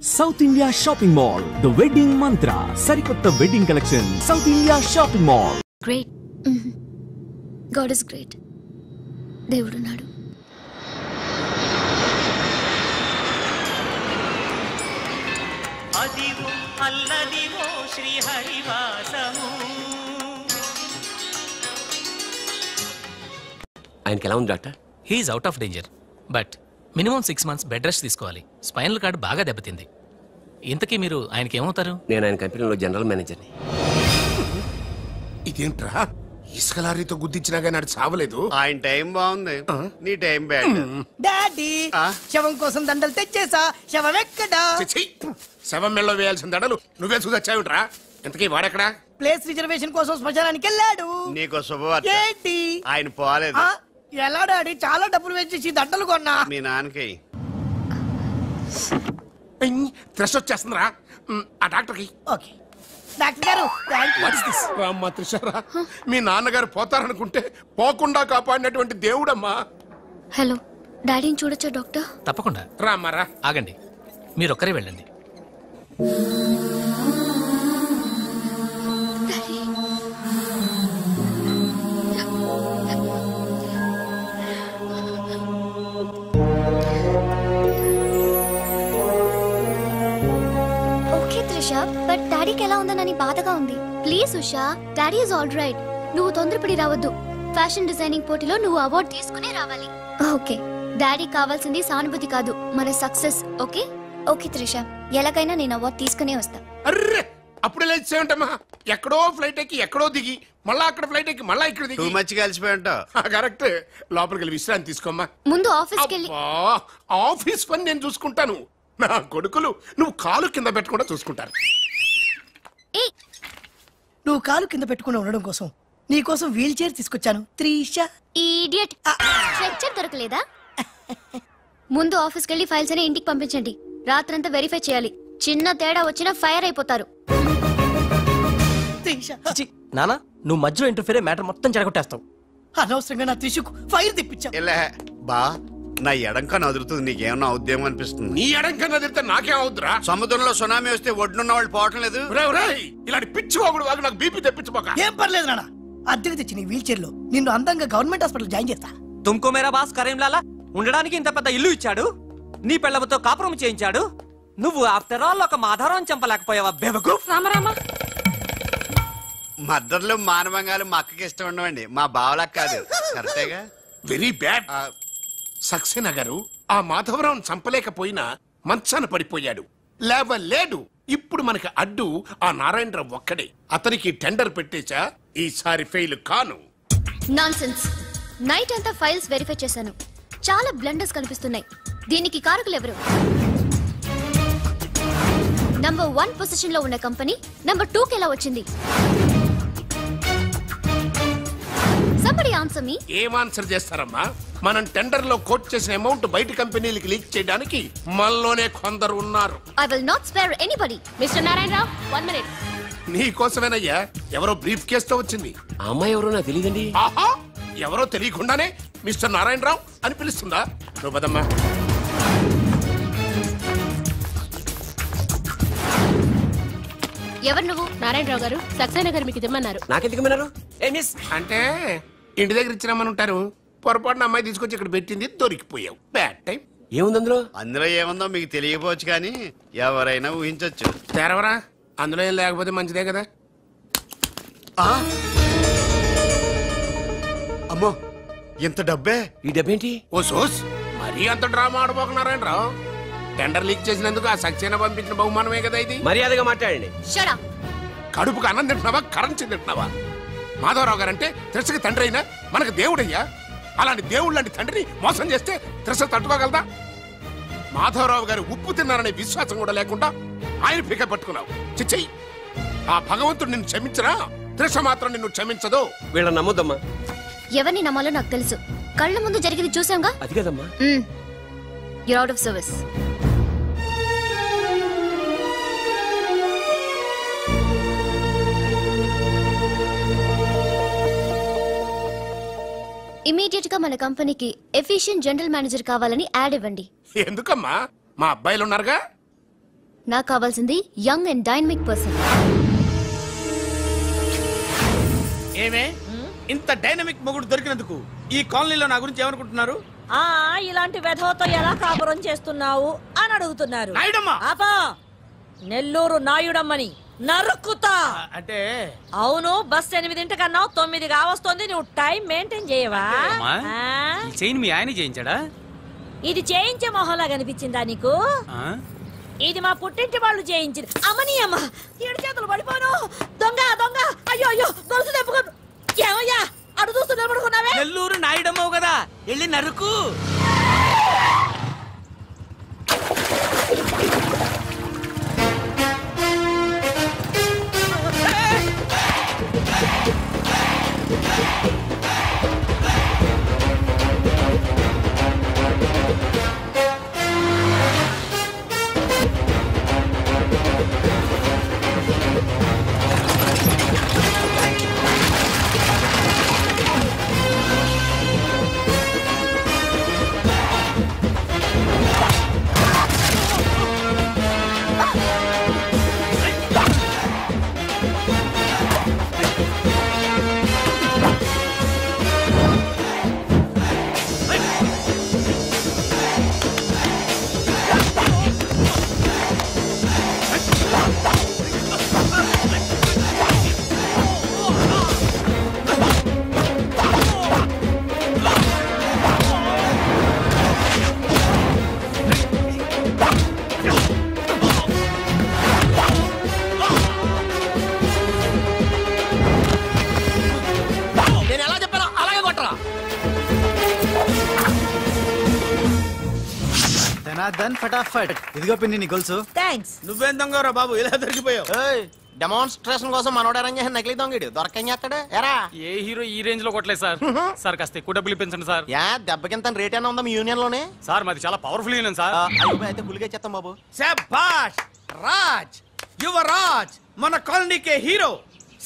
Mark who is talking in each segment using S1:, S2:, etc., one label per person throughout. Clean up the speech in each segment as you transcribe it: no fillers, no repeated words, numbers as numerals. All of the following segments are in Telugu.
S1: South India Shopping Mall, the wedding mantra. Sarikotta wedding collection. South India Shopping Mall.
S2: Great. God is great. దేవుడు నాడు.
S3: అదివో అల్లదివో శ్రీ హరివాసము.
S4: ఆయనకి ఎలా ఉంది doctor?
S5: He's out of danger, but minimum 6 months bed rest తీసుకోవాలి. స్పైనల్ కార్డ్ బాగా దెబ్బతింది. ఇంతకీ మీరు ఆయనకి ఏమవుతారు?
S4: నేను ఆయన కంపెనీలో జనరల్ మేనేజర్ని.
S6: ఇదేంట్రా, ఇసుక లారీతో గుద్దించినా కానీ అది చావలేదు.
S7: ఆయన టైం బాగుంది, నీ టైం బ్యాడ్.
S8: డాడీ, శవం కోసం దండలు తెచ్చేసా. శవం ఎక్కడా?
S6: శవం మెళ్ళలో వేయాల్సిన దండలు నువ్వే చూసొచ్చావుట్రా. ఇంతకీ వాడెక్కడా?
S8: ప్లేస్ రిజర్వేషన్ కోసం శ్మశానానికి వెళ్ళాడు.
S7: నీకు శుభవార్త.
S8: ఏంటి?
S7: ఆయన పోలేదు.
S8: ఎలా డాడీ? చాలా డబ్బులు వేసేసి దండలు కొన్నా.
S7: మీ నాన్నకి
S6: త్రెస్ వచ్చేస్తుందిరా ఆ డాక్టర్కి.
S8: ఓకే డాక్టర్ గారు,
S6: రామ్మా త్రిషారా, మీ నాన్నగారు పోతారనుకుంటే పోకుండా కాపాడినటువంటి దేవుడమ్మా.
S2: హలో, డాడీని చూడొచ్చా డాక్టర్?
S5: తప్పకుండా.
S6: రామ్మారా.
S5: ఆగండి, మీరొక్కరే వెళ్ళండి.
S2: బట్ డాడీకి ఎలా ఉందని బాధగా ఉంది. Please Usha, daddy is all right. నువ్వు తొందరపడి రావద్దు. ఫ్యాషన్ డిజైనింగ్ పోటీలో నువ్వు అవార్డు తీసుకునే రావాలి. ఓకే, డాడీ కావాల్సింది సానుభూతి కాదు, మన సక్సెస్. ఓకే ఓకే త్రిష, ఎలాగైనా నేను అవార్డు తీసుకునే వస్తా.
S6: అర్రే, అప్పుడే లేచేమంటమ్మా. ఎక్కడో ఫ్లైట్ ఎక్కి ఎక్కడో దిగి మళ్ళా అక్కడ ఫ్లైట్ ఎక్కి మళ్ళా ఇక్కడ దిగి
S7: మంచిగా కలిసిపోయి ఉంటావు.
S6: కరెక్ట్. లోపలికి వెళ్ళి విశ్రాంతి తీసుకోమ్మా.
S2: ముందు ఆఫీస్కి వెళ్ళి.
S6: ఆఫీస్ పని నేను చూసుకుంటాను. నా కొడుకులు నువ్వు కాలు కింద పెట్టకుండా చూసుకుంటారు.
S8: నువ్వు కాలు కింద పెట్టుకుని ఉండడం కోసం నీ కోసం వీల్ చైర్ తీసుకొచ్చాను త్రిష.
S2: ఈడియట్, స్ట్రెచర్ దొరకలేదా? ముందు ఆఫీస్కి వెళ్ళి ఫైల్స్ అని ఇంటికి పంపించండి. రాత్రంతా వెరిఫై చేయాలి. చిన్న తేడా వచ్చినా ఫైర్ అయిపోతారు.
S9: నానా, నువ్వు మధ్యలో ఇంటర్ఫియర్ మ్యాటర్ మొత్తం చెడగొట్టేస్తావు.
S8: అనవసరంగా నా త్రిషకు ఫైర్ తెప్పించా.
S7: బా, నా ఎడంకా నదురుతుంది, నీకేమన్నా ఉద్యమం అనిపిస్తుంది?
S6: నీ ఎడంకా నదిరితే నాకేం అవుతురా?
S7: సముద్రంలో సునామీ వస్తే ఒడ్డున్న వాళ్ళు పోవటం లేదు.
S6: ఇలాంటి పిచ్చి వాగుడు వాగు నాకు బీపీ తెప్పించబోక.
S8: ఏం పర్లేదు నాన్న, అద్దెకి తెచ్చి నీ వీల్ చైర్ లో నిన్ను అందంగా గవర్నమెంట్ హాస్పిటల్ జాయిన్ చేస్తా.
S9: తుమ్కో మేరా బాస్ కరీంలాలా ఉండడానికి ఇంత పెద్ద ఇల్లు ఇచ్చాడు, నీ పిల్లలతో కాపురం చేయించాడు. నువ్వు ఆఫ్టర్ ఆల్ ఒక మాధారం చంపలేకపోయావా బేవకూఫ్?
S2: రామరామా,
S7: మద్దతులు మానవంగాలు మా అక్కకి ఇష్టం ఉండవండి, మా బావలకు కాదు. కరెక్టేగా?
S6: Very bad. సక్సేనా గారు, ఆ మాధవరావును చంపలేకపోయినా మంచాన పడిపోయాడు, లేవలేడు. ఇప్పుడు మనకి అడ్డు ఆ నారాయణరావు ఒక్కడే. అతనికి టెండర్ పెట్టేచా, ఈసారి ఫెయిల్ కాను.
S2: నాన్సెన్స్. నైట్ అంతా ఫైల్స్ వెరిఫై చేశాను. చాలా బ్లండర్స్ కనిపిస్తున్నాయి. దీనికి కారకులు ఎవరు? నంబర్ 1 పొజిషన్ లో ఉన్న కంపెనీ నంబర్ 2 కి ఎలా వచ్చింది? Somebody answer me.
S6: ఏం ఆన్సర్ చేస్తారమ్మా? మనం టెండర్ లో కోట్ చేసిన అమౌంట్ బయట కంపెనీలకి లీక్ చేయడానికి మనలోనే కొందరు ఉన్నారు.
S2: I will not spare anybody. Mr. Narayan Rao, 1 minute.
S6: నీ కోసమేనయ్యా. ఎవరో బ్రీఫ్ కేసుతో వచ్చింది.
S4: ఆ అమ్మాయి ఎవరో నాకు తెలియదండి.
S6: ఆహా, ఎవరో తెలియకుండానే మిస్టర్ నారాయణరావు అని పిలుస్తుందా? నువ్వు పదమ్మా.
S2: ఎవరు నువ్వు?
S10: నారాయణరావు గారు, సక్సేనా గారు మీకు ఇమ్మన్నారు.
S4: నాకెందుకు
S6: అంటే ఇంటి దగ్గర ఇచ్చినామని ఉంటారు. పొరపాటున అమ్మాయి తీసుకొచ్చి ఇక్కడ పెట్టింది, దొరికిపోయావు. Bad time.
S4: ఏముంది అందులో?
S7: అందులో ఏముందో మీకు తెలియకపోవచ్చు, కానీ ఎవరైనా ఊహించవచ్చు.
S6: తెరవరా, అందులో ఏం లేకపోతే మంచిదే కదా.
S7: అమ్మో, ఎంత డబ్బే!
S4: ఈ డబ్బేంటి?
S6: ఓ సోస్, మరీ అంత డ్రామా ఆడబోకున్నారాయణరావు. టెండర్ లీక్ చేసినందుకు ఆ సక్సేనా పంపించిన బహుమానమే కదా ఇది.
S4: మర్యాదగా మాట్లాడండి.
S6: కడుపుకు అన్నం తింటున్నావా, కరెన్సీ తింటున్నావా? మాధవరావు గారంటే త్రిషకి తండ్రి అయినా మనకు దేవుడయ్యా. అలాంటి దేవుడు లాంటి తండ్రిని మోసం చేస్తే త్రిష తట్టుకోగలదా? మాధవరావు గారు ఉప్పు తిన్నారనే విశ్వాసం కూడా లేకుండా ఆయన పీక పట్టుకున్నావు. చిచ్చయ్యి, ఆ భగవంతుడు నిన్ను క్షమించరా? త్రిష మాత్రం నిన్ను క్షమించదు.
S4: వీళ్ళని నమ్మొద్దమ్మా.
S2: ఎవరిని నమ్మాలో నాకు తెలుసు. కళ్ళ ముందు జరిగింది చూసాంగా.
S4: అది కదమ్మా.
S2: You're out of service. Immediate గా మన కంపెనీకి ఎఫిషియెంట్ జనరల్ మేనేజర్ కావాలని యాడ్ ఇవ్వండి.
S6: ఎందుకమ్మా? మా అబ్బాయిలు ఉన్నారుగా.
S2: నాకు కావాల్సింది యంగ్ అండ్ డైనమిక్ పర్సన్.
S11: ఏమే ఇంత డైనమిక్ మొగుడు దొరికినందుకు ఈ కాలనీలో నా గురించి ఏమనుకుంటున్నారు?
S12: ఇలాంటి వెధవతో ఎలా కాపురం చేస్తున్నావు అని అడుగుతున్నారు.
S11: నాయుడమ్మా,
S12: నెల్లూరు నాయుడమ్మని నరుక్కుతా.
S11: అంటే
S12: అవును, బస్ 8 9 కావస్తుంది. నువ్వు టైం మెయింటైన్ చేయవా?
S13: చైన్ మీ ఆయన చేయించాడా?
S12: ఇది చేయించే మొహంలా కనిపించిందా నీకు? ఇది మా పుట్టింటి వాళ్ళు చేయించింది. అమ్మని అమ్మ, 7 చేతులు పడిపోను. దొంగ దొంగ, అయ్యో అయ్యో, గొలుసు తెప్పుకో. ఏమయ్యా అడు చూస్తూ నిలబడుకున్నావే?
S9: నెల్లూరు నాయుడమ్మవు కదా, వెళ్ళి నరుకు.
S14: ఫటాఫట్ ఇదిగో పిన్ని నీ గొలుసు.
S12: థాంక్స్.
S11: నువ్వేం దొంగరా బాబు, ఇలా దొరికిపోయావు?
S9: డెమాన్స్ట్రేషన్ కోసం మనోడు అరేంజ్ చేసిన నకిలీ దొంగడు దొరకం చేస్తాడు. ఎరా
S13: ఏ హీరో ఈ రేంజ్ లో కొట్టలేదు సార్. సార్ కాస్త ఎక్కువ డబ్బులు ఇప్పించండి సార్.
S9: దెబ్బకింత రేట్ అయినా ఉందా మీ యూనియన్ లోనే?
S13: సార్ మాది చాలా పవర్ఫుల్ యూనియన్ సార్.
S9: అయితే గులిగా చేస్తాం బాబు.
S11: శభాష్ రాజ్, యువరాజ్, మన కాలనీకే హీరో.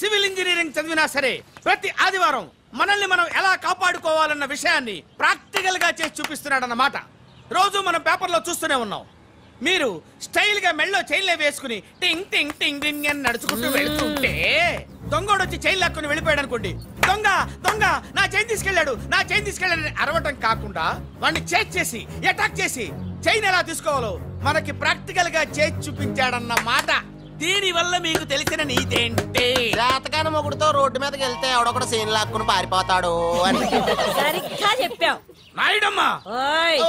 S11: సివిల్ ఇంజనీరింగ్ చదివినా సరే ప్రతి ఆదివారం మనల్ని మనం ఎలా కాపాడుకోవాలన్న విషయాన్ని ప్రాక్టికల్ గా చేసి చూపిస్తున్నాడన్నమాట. రోజు మనం పేపర్లో చూస్తూనే ఉన్నాం. మీరు స్టైల్ గా మెళ్ళో చైన్లే వేసుకుని టింగ్ టింగ్ టింగ్ టింగ్ అని నడుచుకుంటూ వెళ్తుంటే దొంగోడు వచ్చి చైన్ లాక్కుని వెళ్ళిపోయాడు అనుకోండి. దొంగ దొంగ నా చైన్ తీసుకెళ్లాడు, నా చైన్ తీసుకెళ్లాడని అరవటం కాకుండా వాడిని చేజ్ చేసి అటాక్ చేసి చైన్ ఎలా తీసుకోవాలో మనకి ప్రాక్టికల్ గా చేసి చూపించాడన్న మాట. దీని వల్ల మీకు తెలిసిన నీతేంటి?
S9: జాతకాన మొగుడుతో రోడ్డు మీదకి వెళ్తే ఎవడొకడు చైన్ లాక్కుని పారిపోతాడు అని.
S12: సరిగ్గా చెప్పావు
S11: నాయుడమ్మా.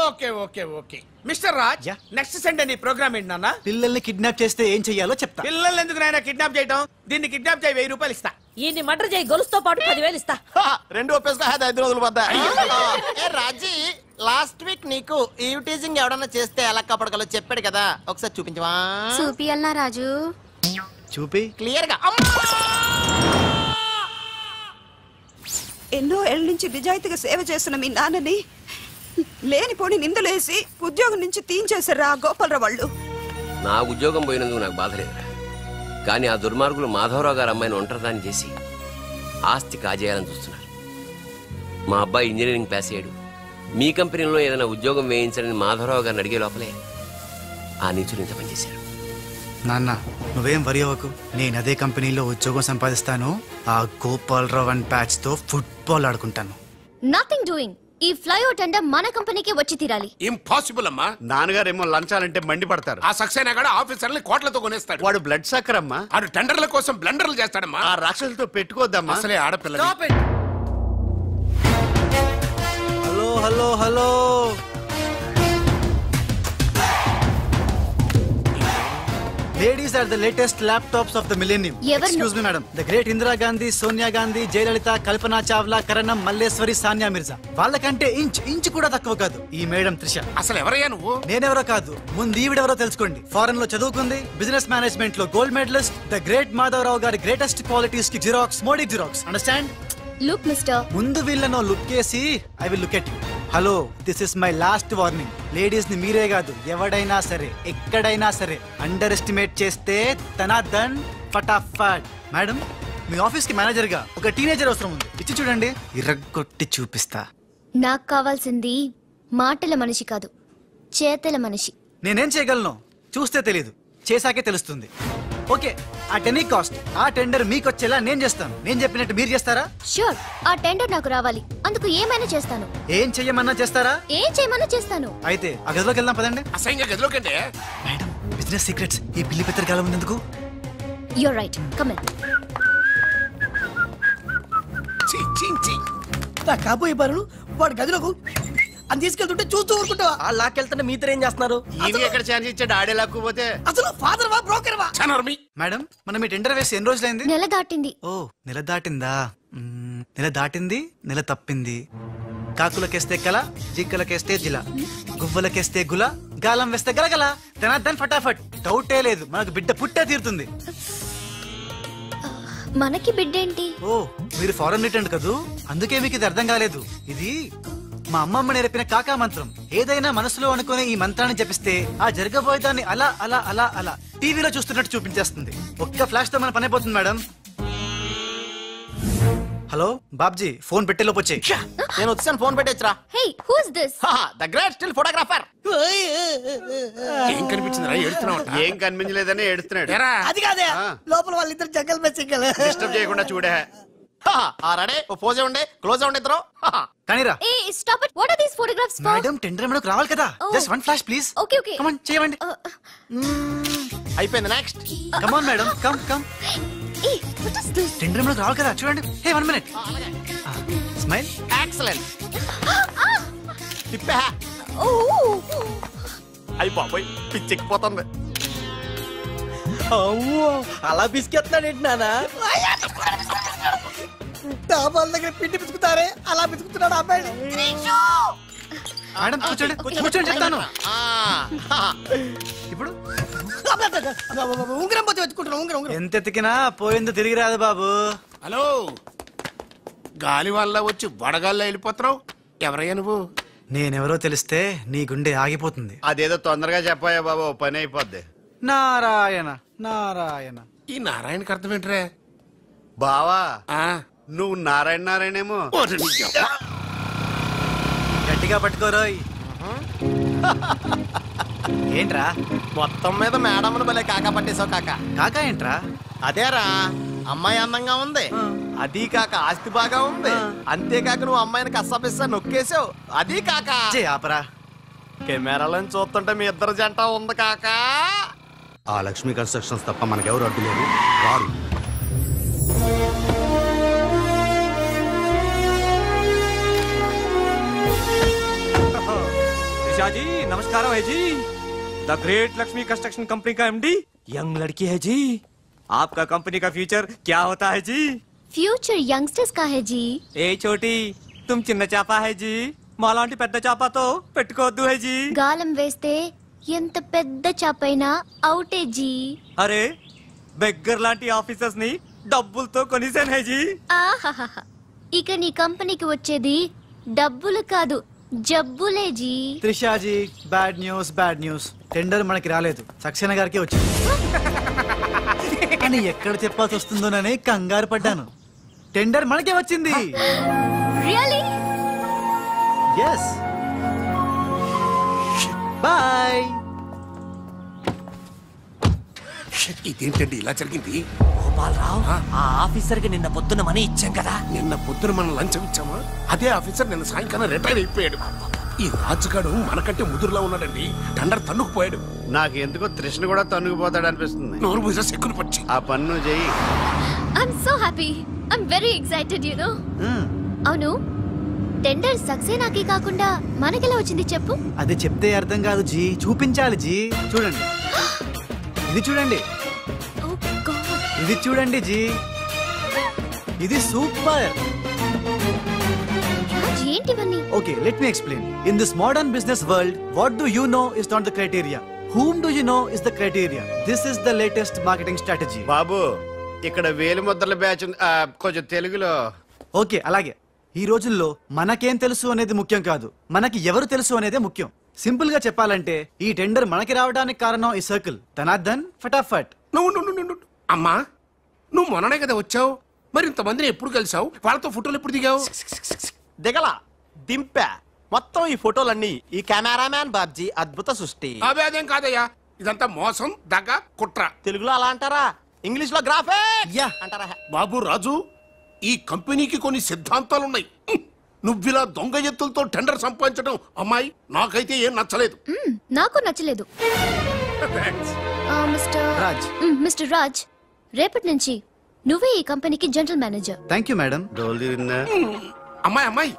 S11: Okay okay okay mister Raj, next Sunday నీ ప్రోగ్రామ్ ఏంటి నాన్న?
S14: పిల్లల్ని కిడ్నాప్ చేస్తే ఏం చెయ్యాలో చెప్తా.
S11: పిల్లల్ని ఎందుకు నాయన కిడ్నాప్ చేయటం? దీన్ని కిడ్నాప్ చేయి, 1000 రూపాయలు ఇస్తా.
S12: ఈయన్ని మర్డర్ చేయి, గొలుసుతో పాటు 10,000 ఇస్తా.
S9: 2 ఒప్పేసుకో, 5 రోజులు పడ్డా. రాజీ, లాస్ట్ వీక్ నీకు ఈవ్ టీజింగ్ ఎవడన్నా చేస్తే ఎలా కాపాడగలో చెప్పాడు కదా, ఒకసారి చూపించవా?
S2: చూపియల్నా రాజు?
S14: చూపి
S9: క్లియర్ గా.
S15: ఎన్నో ఏళ్ళ నుంచి నిజాయితీగా సేవ చేస్తున్న మీ నాన్నని లేనిపోని నిందలేసి ఉద్యోగం నుంచి తీయించేశారా గోపాలరావు వాళ్ళు.
S4: నా ఉద్యోగం పోయినందుకు నాకు బాధ లేదురా, కానీ ఆ దుర్మార్గులు మాధవరావు గారు అమ్మాయిని ఒంటరిదాన్ని చేసి ఆస్తి కాజేయాలని చూస్తున్నారు. మా అబ్బాయి ఇంజనీరింగ్ పాస్ అయ్యాడు, మీ కంపెనీలో ఏదైనా ఉద్యోగం వేయించాలని మాధవరావు గారిని అడిగే లోపలే ఆ నీచులు ఇంత పనిచేశారు.
S14: నాన్న నువ్వేం వరి అవ్వకు, నేను అదే కంపెనీలో ఉద్యోగం సంపాదిస్తాను. ఆ గోపాలరావు అండ్ బ్యాచ్ తో ఫుట్బాల్ ఆడుకుంటాను.
S2: Nothing doing. ఈ ఫ్లైఓవర్ టెండర్ మన కంపెనీకి వచ్చి తీరాలి.
S6: ఇంపాసిబుల్ అమ్మా.
S7: నాన్నగారేమో లంచాలంటే మండి పడతారు.
S6: ఆ సక్సేనా కూడా ఆఫీసర్ని కోట్లతో కొనేస్తాడు.
S7: వాడు బ్లడ్ సక్కర్ అమ్మా.
S6: ఆడు టెండర్ల కోసం బ్లండర్లు చేస్తాడమ్మా.
S7: ఆ రాక్షసులతో పెట్టుకోద్దమ్మా.
S6: అసలే ఆడపిల్ల.
S14: Hello hello hello, ladies are the latest laptops of the millennium. Excuse me madam, the great Indira Gandhi, Sonia Gandhi, Jayalalitha, Kalpana Chawla, Karanam, Malleswari, Sania Mirza వాళ్ళకంటే ఇంచ్ కూడా తక్కువ కాదు ఈ మేడం త్రిష.
S6: అసలు ఎవరయ్యా నువ్వు?
S14: నేనెవరో కాదు, ముందు ఈవిడెవరో తెలుసుకోండి. ఫారెన్ లో చదువుకుంది, బిజినెస్ మేనేజ్మెంట్ లో gold medalist, the great Madhavarao గారి గ్రేటెస్ట్ క్వాలిటీస్ కి xerox, Modi xerox. Understand?
S2: Look mister,
S14: ముందు వీళ్ళను లుక్ చేసి I will look at you. Hello, this is my last warning. Ladies ని మీరే కాదు, ఎవడైనా సరే ఎక్కడైనా సరే అండర్ ఎస్టిమేట్ చేస్తే తనాదన్ ఫటాఫట్. మేడం, మీ ఆఫీస్ కి మేనేజర్ గా ఒక టీనేజర్ అవసరం ఉంది, ఇచ్చి చూడండి, ఇరగొట్టి చూపిస్తా.
S2: నాకు కావాల్సింది మాటల మనిషి కాదు, చేతల మనిషి.
S14: నేనేం చేయగలను చూస్తే తెలీదు. చేశాకే తెలుస్తుంది. ఓకే, ఆ టెనీ కాస్ట్ ఆ టెండర్ మీకు వచ్చేలా నేను చేస్తాను. నేను చెప్పినట్టు మీరు చేస్తారా?
S2: ష్యూర్, ఆ టెండర్ నాకు రావాలి. అందుకు ఏమైనా చేస్తాను.
S14: ఏం చెయ్యమన్నా చేస్తారా?
S2: ఏం చేయమన్నా చేస్తాను.
S14: అయితే ఆ గదిలోకి వెళ్దాం పదండి.
S6: అసహ్యంగా గదిలోకి అంటే
S14: మేడం, బిజినెస్ సీక్రెట్స్ ఈ పిల్లి పెద్దరు కాలం ఉన్నందుకు.
S2: You're right, come in.
S8: నా కాబోయే బారులు వాడు గదిలోకు అని తీసుకెళ్తుంటే చూస్తూ ఊరుకుంటావా?
S9: ఆ లాక్కెళ్తుంటే మీతో ఏం చేస్తున్నారు?
S7: ఎక్కడ ఛాన్స్ ఇచ్చాడు ఆడే లాక్కుపోతే?
S8: అసలు ఫాదర్ వా బ్రోకర్ వా?
S14: మేడం, మనం ఈ టెండర్ వేసి ఎన్ని రోజులైంది?
S2: నెల దాటింది.
S14: ఓ, నెల దాటిందా? నెల దాటింది, నెల తప్పింది. కాకులకేస్తే కల, జింకలకేస్తే జిల, గువ్వలకేస్తే గుల, గాలం వేస్తే గలగల, తనద్దన్ ఫటాఫట్. డౌటే లేదు, మనకు బిడ్డ పుట్టే తీరుతుంది.
S2: మనకి బిడ్డేంటి?
S14: ఓ, మీరు ఫారెన్ రిటర్న్ కదూ, అందుకే మీకు ఇది అర్థం కాలేదు. ఇది మా అమ్మమ్మ నేర్పిన కాకా మంత్రం. ఏదైనా మనసులో అనుకునే ఈ మంత్రాన్ని జపిస్తే ఆ జరగబోయేదాన్ని అలా అలా అలా అలా టీవీలో చూస్తున్నట్టు చూపించేస్తుంది. ఒక్క ఫ్లాష్ తో మన పని అయిపోతుంది మేడం. హలో బాబ్జీ, ఫోన్ పెట్టే లోపు వచ్చే.
S9: నేను వచ్చాను, ఫోన్ పెట్టేచ్చరా.
S2: Hey, who is this?
S9: The great still photographer.
S6: ఏం కనిపించిందిరా? ఏడుస్తున్నావు?
S7: ఏం కనిపించలేదని ఏడుస్తున్నాడు.
S8: అది కాదే, లోపల వాళ్ళిద్దరు జగ్గల్ బెస్
S7: డిస్టర్బ్ చేయకుండా చూడే.
S9: రెడీ, పోజే ఉండే, క్లోజ్ ఉండే ఇద్దరు.
S14: కానీరా.
S2: ఏ stop it. What are these photographs for?
S14: Madam, tender మనకు రావాలి కదా. Just one flash please.
S2: Okay okay,
S14: come on, చేయండి.
S9: అయిపోయింది, next.
S14: Come on madam, come come.
S2: ఏ వాట్ ఇస్ దిస్?
S14: టెండర్ మనకు రావాలి కదా, చూడండి. Hey, 1 minute. స్మైల్.
S9: ఎక్సలెంట్. తిప్పే.
S2: ఓ,
S9: అయ్యి బాబోయ్, పిచ్చెక్కిపోతుంది. అమ్మో, అలా బిస్కెత్తాడేంటి నానా?
S8: డాబాల దగ్గర పిండి పిసుకుతారే అలా పిసుకుతున్నాడు అబ్బాయి.
S14: మేడం కూర్చోండి, కూర్చోండి చెప్తాను. ఇప్పుడు
S8: ఉంగరం పోతే వెతుకుంటున్నా. ఉంగరం
S14: ఎంత ఎతికినా పోయిందో తిరిగి రాదు బాబు.
S6: హలో, గాలి వల్ల వచ్చి వడగాల్లో వెళ్ళిపోతున్నావు. ఎవరయ్యా నువ్వు?
S14: నేనెవరో తెలిస్తే నీ గుండె ఆగిపోతుంది.
S7: అదేదో తొందరగా చెప్పాయా బాబు, పని అయిపోద్ది.
S14: నారాయణ నారాయణ.
S6: ఈ నారాయణకి అర్థం ఏంట్రే?
S7: బావా, నువ్వు నారాయణ నారాయణేమో.
S14: గట్టిగా పట్టుకోరోయ్. ఏంట్రా
S9: మొత్తం మీద మేడంను భలే కాకా పట్టేశావు కాక.
S14: కాకా ఏంట్రా?
S9: అదేరా, అమ్మాయి అందంగా ఉంది, అది కాక ఆస్తి బాగా ఉంది, అంతేకాక నువ్వు అమ్మాయిని కష్టపిస్తా నొక్కేసావు, అది కాక.
S14: ఆపరా.
S9: కెమెరాలను చూస్తుంటే మీ ఇద్దరు జంట ఉంది కాక.
S7: ఆ లక్ష్మీ కన్స్ట్రక్షన్స్ తప్ప మనకెవరు అడ్డు లేరు, రారు.
S9: जी नमस्कार है जी। The great Lakshmi construction company का एमडी यंग लड़की है जी। आपका कंपनी का फ्यूचर क्या होता है जी?
S2: फ्यूचर यंगस्टर्स का है जी।
S9: ए छोटी, तुम చిన్న చాప है जी, మాలాంటి పెద్ద చాపతో పెట్టుకోవద్దు है जी।
S2: గాలం వేస్తే ఎంత పెద్ద చాపైనా అవుటే జీ।
S9: అరే, బెగ్గర్ లాంటి ఆఫీసర్స్ ని డబ్బులతో కొనిసాను है जी।
S2: ఆహాహా, ఇక నీ కంపెనీకి వచ్చేది డబ్బులు కాదు, జబ్బులే జీ।
S14: త్రిషాజీ, బ్యాడ్ న్యూస్. టెండర్ మనకి రాలేదు, సక్సేనా గారికి వచ్చింది. అని ఎక్కడ చెప్పాల్సి వస్తుందోనని కంగారు పడ్డాను. టెండర్ మనకే వచ్చింది.
S2: రియల్లీ?
S14: yes. బాయ్.
S6: ఇదేంటండి ఇలా జరిగింది?
S9: గోపాలరావు, ఆ ఆఫీసర్ కి నిన్న పొద్దున మనీ ఇచ్చాం కదా.
S6: నిన్న పొద్దున మనం లంచం ఇచ్చామా? అదే ఆఫీసర్ నిన్న సాయంకాలం రిటైర్ అయిపోయాడు. ఈ రాజుగాడు మనకంటే ముదురులా ఉన్నాడండి. టెండర్ తన్నుకుపోయాడు.
S7: నాకు ఎందుకో తృష్ణ కూడా తన్నుకుపోతాడు అనిపిస్తుంది.
S6: నోరు పూజ సెక్కులు పచ్చి
S7: ఆ పన్ను చెయ్యి.
S2: I'm so happy, I'm very excited you know. అవును, టెండర్ సక్సేనాకి కాకుండా మనకెలా వచ్చింది చెప్పు?
S14: అది చెప్తే అర్థం కాదు జీ, చూపించాలి జీ. చూడండి, ఇది చూడండి, ఇది చూడండి జీ, ఇది సూపర్.
S2: ఏంటివన్నీ?
S14: Okay, let me explain. In this modern business world, what do you know is not the criteria, whom do you know is the criteria. This is the latest marketing strategy.
S7: బాబు, ఇక్కడ వేలు ముద్రల బ్యాచ్ ఉంది, కొంచెం తెలుగులో.
S14: ఓకే, అలాగే. ఈ రోజుల్లో మనకేం తెలుసు అనేది ముఖ్యం కాదు, మనకి ఎవరు తెలుసు అనేదే ముఖ్యం. సింపుల్ గా చెప్పాలంటే ఈ టెండర్ మనకి రావడానికి కారణం ఈ సర్కిల్, ధనార్దన్ ఫటాఫట్.
S6: నువ్వు అమ్మా, నువ్వు మొన్ననే కదా వచ్చావు, మరి ఇంతమందిని ఎప్పుడు కలిసావు? వాళ్ళతో ఫోటోలు ఎప్పుడు దిగావు?
S9: దిగల, దింపా. మొత్తం ఈ ఫోటోలన్నీ ఈ కెమెరామ్యాన్ బాబ్జీ అద్భుత సృష్టి.
S6: అదే అదేం కాదయ్యా, ఇదంతా మోసం దగ్గ కుట్ర.
S9: తెలుగులో అలా అంటారా? ఇంగ్లీష్ లో గ్రాఫే అంటారా?
S6: బాబు రాజు, ఈ కంపెనీకి కొన్ని సిద్ధాంతాలున్నాయి. నువ్విలా దొంగ ఎత్తులతో టెండర్ సంపాదించడం అమ్మాయి నాకైతే ఏం నచ్చలేదు.
S2: నాకు నచ్చలేదు. మిస్టర్ రాజ్, రేపటి నుంచి నువ్వే ఈ కంపెనీకి general manager.
S14: Thank you madam.
S6: అమ్మాయి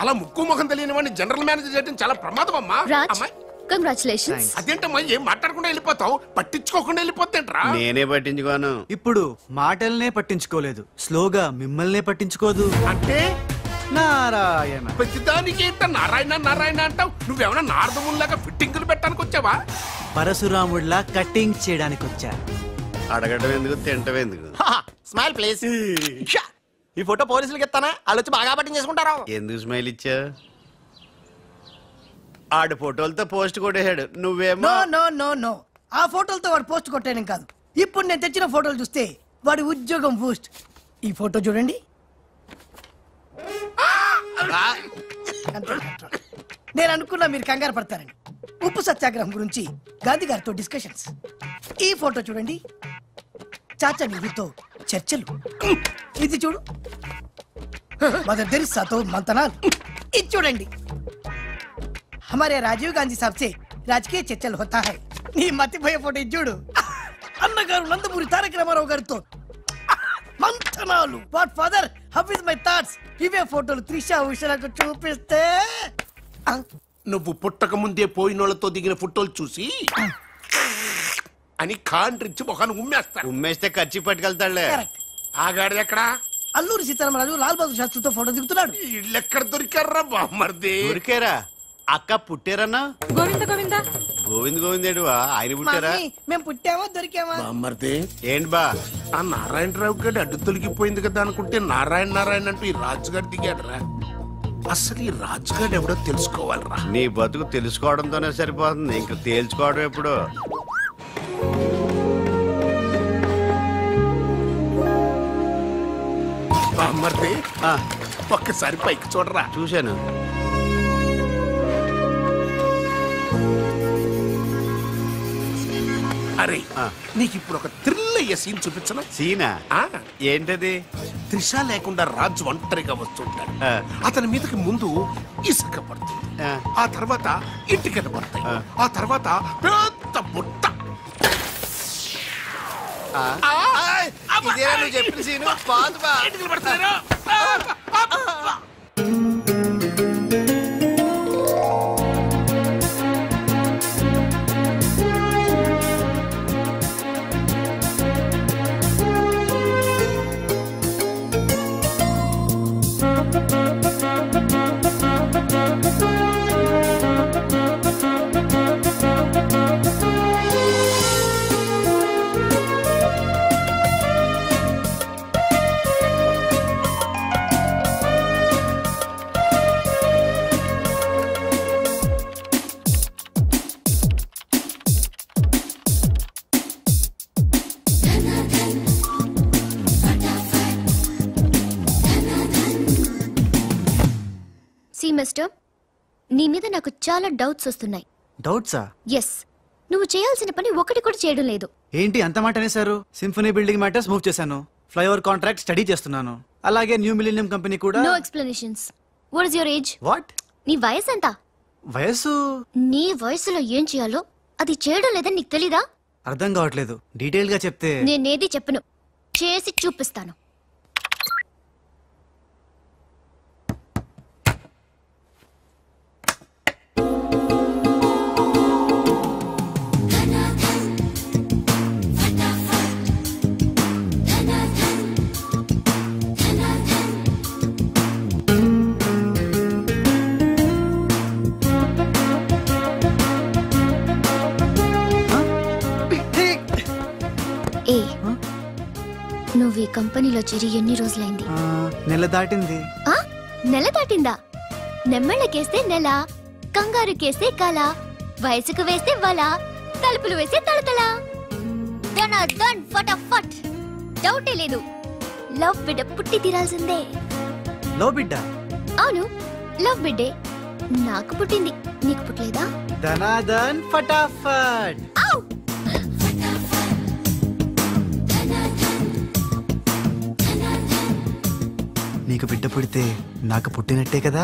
S6: అలా ముక్కు ముఖం తెలియని వాడిని జనరల్ మేనేజర్ చేయడం చాలా ప్రమాదం అమ్మా.
S2: రాజ్, కంగ్రాచులేషన్స్.
S6: అదేంటమ్మా, ఏం మాట్లాడకుండా వెళ్ళిపోతావు? పట్టించుకోకుండా వెళ్ళిపోతేంట్రా?
S7: నేనే పట్టించుకోను.
S14: ఇప్పుడు మాటల్నే పట్టించుకోలేదు, స్లోగా మిమ్మల్నే పట్టించుకోదు
S6: అంటే
S14: నారాయణ.
S6: ప్రతిదానికి ఏంట నారాయణ నారాయణ అంటావు? నువ్వేమన్నా నారదముల్లాగా ఫిట్టింగులు పెట్టడానికి వచ్చావా?
S14: పరశురాముడిలా కటింగ్ చేయడానికి వచ్చా.
S7: అడగడం ఎందుకు, తింటం ఎందుకు?
S9: Smile please. ఈ ఫోటో పోలీసులకి ఇస్తానా? వాళ్ళు వచ్చి బాగా పట్టించేసుకుంటారు.
S7: ఎందుకు స్మైల్ ఇచ్చా? ఆడు ఫోటోలతో పోస్ట్ కొట్టేశాడు, నువ్వేమో.
S8: నో నో నో నో, ఆ ఫోటోలతో వాడు పోస్ట్ కొట్టేయడం కాదు. ఇప్పుడు నేను తెచ్చిన ఫోటోలు చూస్తే వాడి ఉద్యోగం బూస్ట్. ఈ ఫోటో చూడండి. నేను అనుకున్నా మీరు కంగారు పడతారని. ఉప్పు సత్యాగ్రహం గురించి గాంధీ గారితో డిస్కషన్స్. ఈ ఫోటో చూడండి, చాచా నెహ్రూతో చర్చలు. ఇది చూడు, మదర్ తెరిసాతో మంతనాలు. ఇది చూడండి, हमारे राजीव गांधी साहब से राजकीय चर्चल होता है. నీ మతిపోయే ఫోటో ఇది చూడు, అన్నగారు నందమూరి తారక రామారావు గారితో మంతనాలు. What father, how is my thoughts? ఇవే ఫోటోలు త్రిషా ఉషలకు చూపిస్తే
S6: నువ్వు పుట్టక ముందే పోయినోళ్లతో దిగిన ఫోటోలు చూసి అని కాండ్రించి మొహాన్ని ఉమ్మేస్తా.
S7: ఉమ్మేస్తే ఖర్చు పట్టుకెళ్తాడులే.
S6: ఆగాడు ఎక్కడా?
S8: అల్లూరి సీతారామరాజు లాల్ బహదూర్ శాస్త్రితో ఫోటో దిగుతున్నాడు.
S6: వీళ్ళెక్కడ దొరికారా బామ్మర్ది?
S7: దొరికారా? అక్క పుట్టారన్నా?
S10: గోవింద గోవింద
S7: గోవింద్ గోవిందేడువా? ఆయన పుట్టారా?
S8: మేము పుట్టామా దొరికామా?
S6: బామ్మర్ది
S7: ఏంటి బా?
S6: ఆ నారాయణరావు గారి అడ్డు తొలగిపోయింది కదా అనుకుంటే నారాయణ నారాయణ అంటూ ఈ రాజుగారు దిగాడరా. అసలు ఈ రాజుగారు ఎవడో తెలుసుకోవాలరా.
S7: నీ బతుకు తెలుసుకోవడంతోనే సరిపోతుంది, ఇంక తేల్చుకోవడం ఎప్పుడు?
S6: బామ్మర్ది ఒక్కసారి పైకి చూడరా.
S7: చూశాను.
S6: అరే, నీకు ఇప్పుడు ఒక థ్రిల్ అయ్యే సీన్ చూపించను.
S7: సీనా? ఏంటది?
S6: త్రిష లేకుండా రాజు ఒంటరిగా వస్తుంటాడు. అతని మీదకి ముందు ఇసుక పడుతుంది, ఆ తర్వాత ఇటుకలు పడతాయి, ఆ తర్వాత పెద్ద బుట్ట.
S7: ఇదేనా నువ్వు చెప్పిన సీను? పాదు బా.
S6: ఇటుకలు పడతాయి.
S2: మిస్టర్, నీ మీద నాకు చాలా డౌట్స్ వస్తున్నాయి.
S14: డౌట్సా?
S2: ఎస్, నువ్వు చేయాల్సిన పని ఒకటి కూడా చేయడం లేదు.
S14: ఏంటి అంత మాట అనేసారు? సింఫనీ బిల్డింగ్ మ్యాటర్స్ మూవ్ చేశాను, ఫ్లైఓవర్ కాంట్రాక్ట్ స్టడీ చేస్తున్నాను, అలాగే న్యూ మిలీనియం కంపెనీ కూడా.
S2: No explanations. What is your age?
S14: What?
S2: నీ వయసు ఎంత?
S14: వయసు?
S2: నీ వయసులో ఏం చేయాలో అది చేయడం లేదని నీకు తెలీదా?
S14: అర్థం కావట్లేదు, డీటెయిల్ గా చెప్తే.
S2: నేనేది చెప్పను, చేసి చూపిస్తాను. నువ్వు ఈ కంపెనీలో చేరి ఎన్ని రోజులైంది?
S14: నెల దాటింది.
S2: నెల దాటిందా? నెమ్మళ్ళకేస్తే నెల, కంగారు కేస్తే కల, వయసుకు వేస్తే వల, తలుపులు వేస్తే తలతల. డన్ ఫటాఫట్. డౌటే లేదు, లవ్ బిడ్డ పుట్టి తీరాల్సిందే.
S14: లవ్ బిడ్డ?
S2: అవును, లవ్ బిడ్డే. నాకు పుట్టింది, నీకు పుట్టలేదా?
S14: ధనాధన్ ఫటాఫట్. నీకు బిడ్డ పుడితే నాకు పుట్టినట్టే కదా.